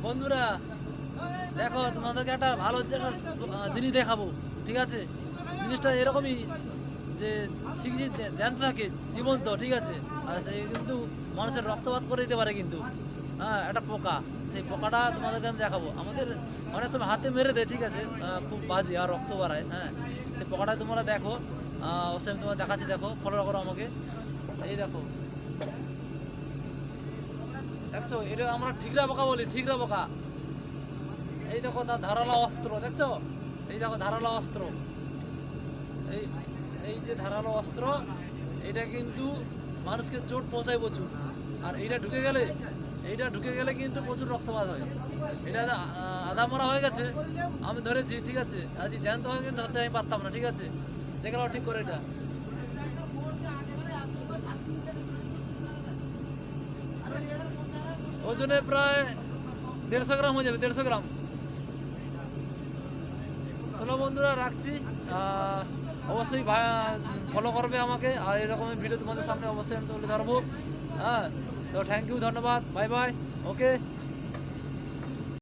বন্ধুরা দেখো, তোমাদেরকে একটা ভালো হচ্ছে একটা জিনিস দেখাবো। ঠিক আছে, জিনিসটা এরকমই যে ঠিক যে জ্যান্ত থাকে, জীবন্ত। ঠিক আছে, আর সে কিন্তু মানুষের রক্তপাত করে দিতে পারে কিন্তু। হ্যাঁ, একটা পোকা, সেই পোকাটা তোমাদেরকে আমি দেখাবো। আমাদের অনেক সময় হাতে মেরে দেয়, ঠিক আছে, খুব বাজে আর রক্ত বাড়ায়। হ্যাঁ, সেই পোকাটা তোমরা দেখো, অবশ্যই আমি তোমার দেখাচ্ছি। দেখো, ফলো করো আমাকে। এই দেখো, দেখছো, এটা আমরা ঠিকরা পোকা বলি, ঠিকরা পোকা। এই দেখো তার ধারালো অস্ত্র, দেখছো? এই দেখো ধারালো অস্ত্র, এই এই যে ধারালো অস্ত্র, এটা কিন্তু মানুষকে চোট পৌঁছায় প্রচুর। আর এইটা ঢুকে গেলে কিন্তু প্রচুর রক্তপাত হয়। এটা আধা মরা হয়ে গেছে, আমি ধরেছি। ঠিক আছে, আজ জ্যান্ত হয়ে কিন্তু ধরতে আমি পারতাম না। ঠিক আছে, দেখে নাও ঠিক করে। এটা ওজনে প্রায় 150 গ্রাম হয়ে যাবে, 150 গ্রাম। চলো বন্ধুরা, রাখছি। অবশ্যই ফলো করবে আমাকে, আর এরকমের ভিডিও তোমাদের সামনে অবশ্যই আমি তুলে ধরবো। হ্যাঁ, তো থ্যাংক ইউ, ধন্যবাদ, বাই বাই, ওকে।